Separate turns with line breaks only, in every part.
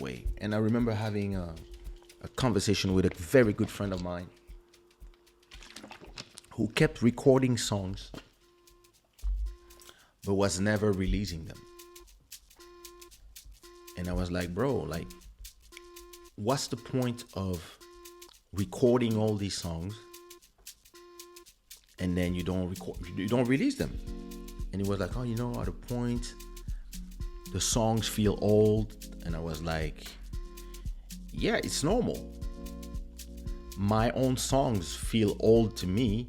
way. And I remember having a conversation with a very good friend of mine who kept recording songs but was never releasing them. And I was like, bro, like, what's the point of recording all these songs and then you don't release them? And he was like, oh, at a point the songs feel old. And I was like, yeah, it's normal. My own songs feel old to me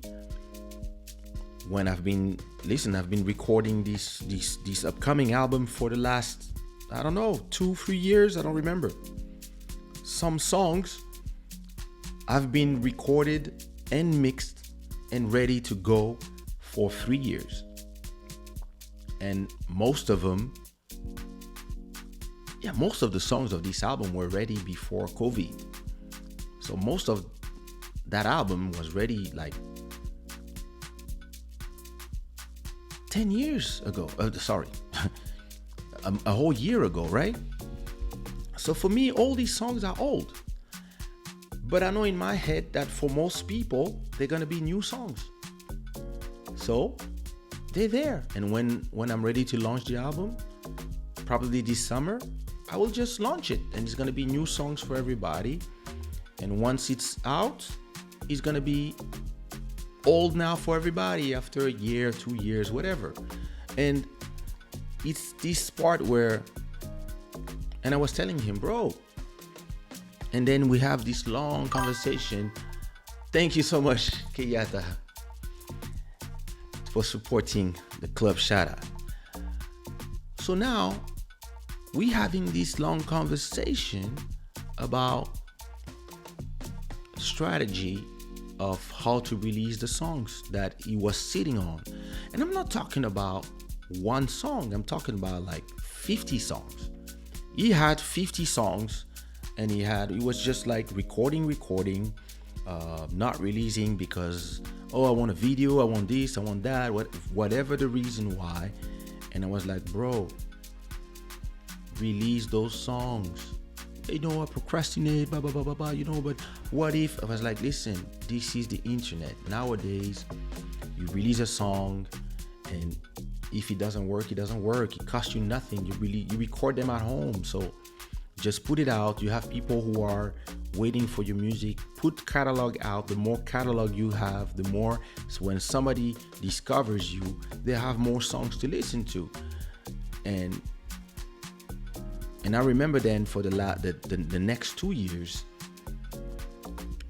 when I've been recording these upcoming album for the last, I don't know, 2-3 years. I don't remember. Some songs I've been recorded and mixed and ready to go for 3 years. And most of the songs of this album were ready before COVID. So most of that album was ready like 10 years ago. A whole year ago, right? So for me, all these songs are old. But I know in my head that for most people, they're gonna be new songs. So they're there. And when I'm ready to launch the album, probably this summer, I will just launch it. And it's gonna be new songs for everybody. And once it's out, it's gonna be old now for everybody after a year, 2 years, whatever. And it's this part where, and I was telling him, bro, and then we have this long conversation. Thank you so much, Kaysha, for supporting the club Shada. So now we having this long conversation about strategy of how to release the songs that he was sitting on. And I'm not talking about one song. I'm talking about like 50 songs. He had 50 songs and he was just like recording, not releasing because, I want a video, I want this, I want that, whatever the reason why. And I was like, bro, release those songs. I procrastinate, blah, blah, blah, blah, blah, but what if? I was like, listen, this is the internet. Nowadays, you release a song and if it doesn't work, it doesn't work. It costs you nothing. You record them at home. So just put it out. You have people who are waiting for your music. Put catalog out. The more catalog you have, the more, so when somebody discovers you, they have more songs to listen to. And I remember then for the next 2 years,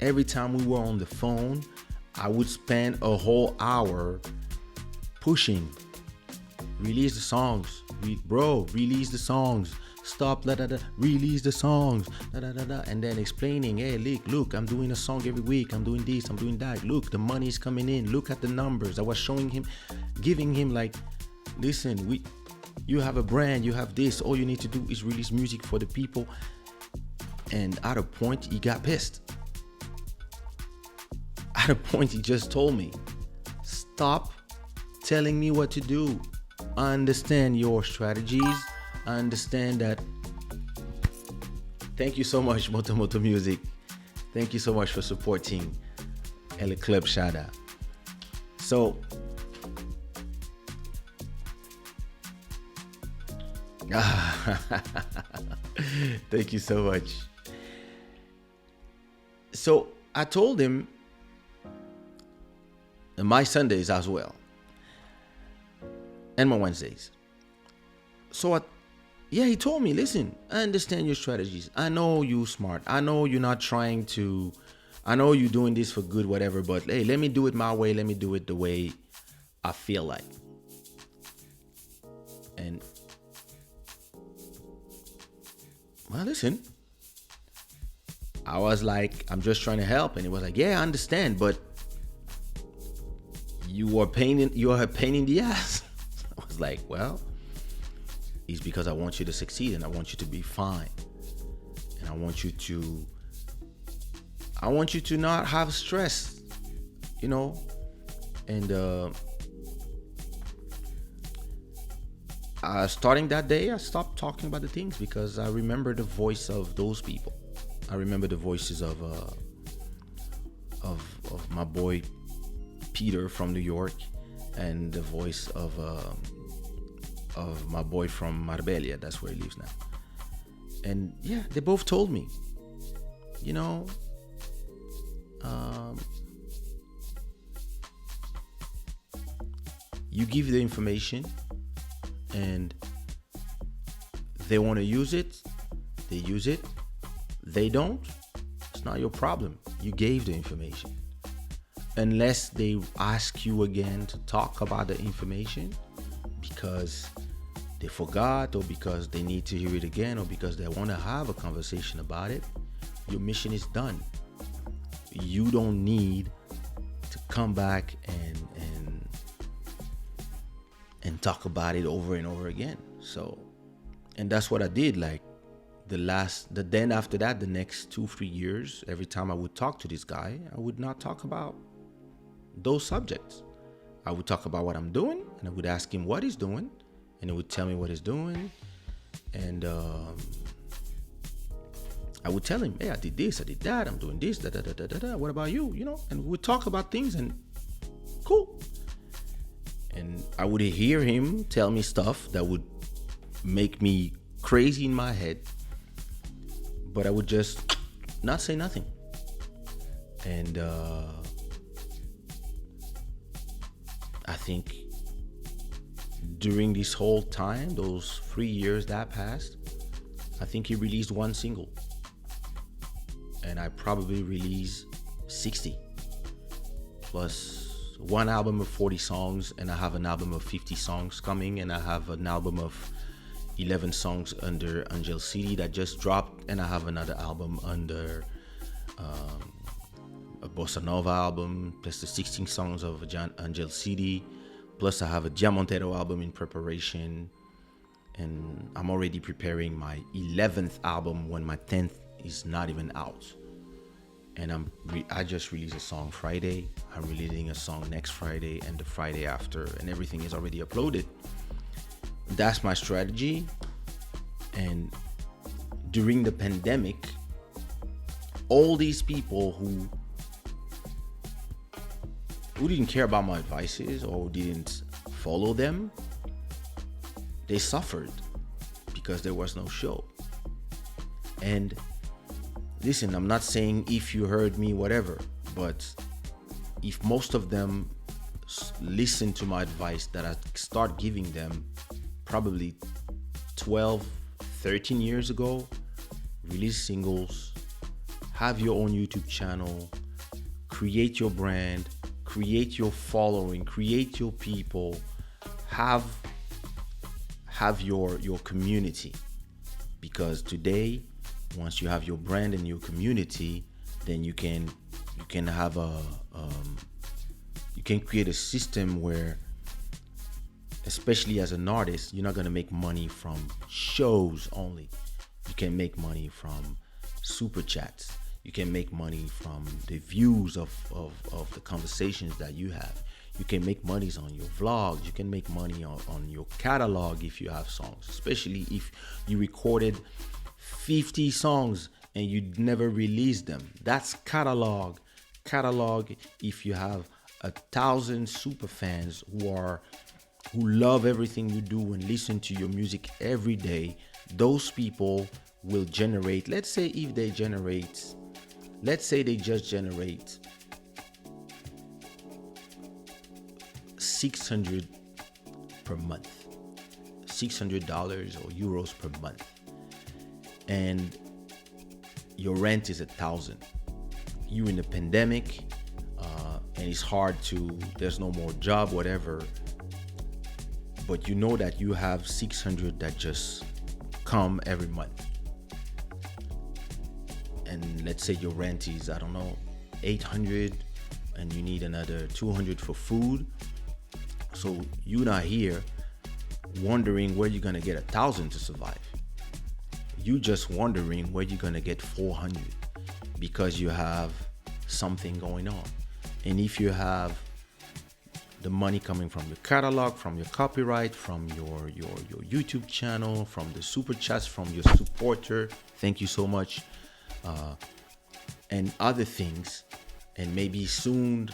every time we were on the phone, I would spend a whole hour pushing. Release the songs. Release the songs. Stop, release the songs. And then explaining, hey, look, I'm doing a song every week. I'm doing this, I'm doing that. Look, the money's coming in. Look at the numbers. I was showing him, giving him like, listen, you have a brand, you have this. All you need to do is release music for the people. And at a point, he got pissed. At a point, he just told me, stop telling me what to do. I understand your strategies. I understand that. Thank you so much, Moto Music. Thank you so much for supporting El Club Shada. So, thank you so much. So I told him my Sundays as well and my Wednesdays. So he told me, listen, I understand your strategies. I know you're smart. I know you're not trying to, I know you're doing this for good, whatever, but hey, let me do it my way. Let me do it the way I feel like. And well, listen, I was like, I'm just trying to help. And he was like, yeah, I understand, but you're a pain in the ass. I was like, well, it's because I want you to succeed and I want you to be fine. And I want you to not have stress, And Starting that day, I stopped talking about the things because I remember the voice of those people. I remember the voices of my boy Peter from New York, and the voice of my boy from Marbella. That's where he lives now. And yeah, they both told me, you know, you give the information and they want to use it, they use it. They don't, it's not your problem. You gave the information. Unless they ask you again to talk about the information because they forgot, or because they need to hear it again, or because they want to have a conversation about it, your mission is done. You don't need to come back and talk about it over and over again. So, and that's what I did. Like then after that, the next 2-3 years, every time I would talk to this guy, I would not talk about those subjects. I would talk about what I'm doing, and I would ask him what he's doing, and he would tell me what he's doing. And I would tell him, hey, I did this, I did that, I'm doing this, da da da da da da. What about you? You know, and we would talk about things, and cool. And I would hear him tell me stuff that would make me crazy in my head, but I would just not say nothing. And I think during this whole time, those 3 years that passed, I think he released one single, and I probably released 60 plus one album of 40 songs, and I have an album of 50 songs coming, and I have an album of 11 songs under Angel City that just dropped, and I have another album under a bossa nova album, plus the 16 songs of Angel City, plus I have a Diamantero album in preparation, and I'm already preparing my 11th album when my 10th is not even out. And I just released a song Friday, I'm releasing a song next Friday, and the Friday after, and everything is already uploaded. That's my strategy. And during the pandemic, all these people who didn't care about my advices or didn't follow them, they suffered because there was no show. And listen, I'm not saying if you heard me, whatever, but if most of them listen to my advice that I start giving them probably 12, 13 years ago, release singles, have your own YouTube channel, create your brand, create your following, create your people, have your community. Because today, once you have your brand and your community, then you can have you can create a system where, especially as an artist, you're not gonna make money from shows only. You can make money from super chats. You can make money from the views of the conversations that you have. You can make monies on your vlogs. You can make money on your catalog if you have songs, especially if you recorded 50 songs and you never released them. That's catalog. Catalog if you have 1,000 super fans who love everything you do and listen to your music every day. Those people will generate, let's say they just generate $600 per month, $600 or euros per month, and your rent is 1,000. You're in a pandemic, and it's hard there's no more job, whatever, but you know that you have 600 that just come every month. And let's say your rent is, I don't know, 800, and you need another 200 for food. So you're not here wondering where you're gonna get 1,000 to survive. You just wondering where you're gonna get 400 because you have something going on. And if you have the money coming from your catalog, from your copyright, from your YouTube channel, from the super chats, from your supporter. Thank you so much. And other things. And maybe soon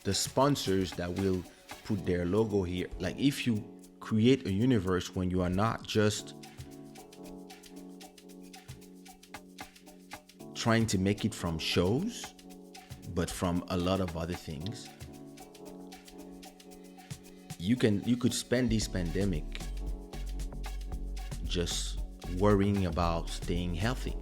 the sponsors that will put their logo here. Like if you create a universe when you are not just trying to make it from shows, but from a lot of other things, you could spend this pandemic just worrying about staying healthy.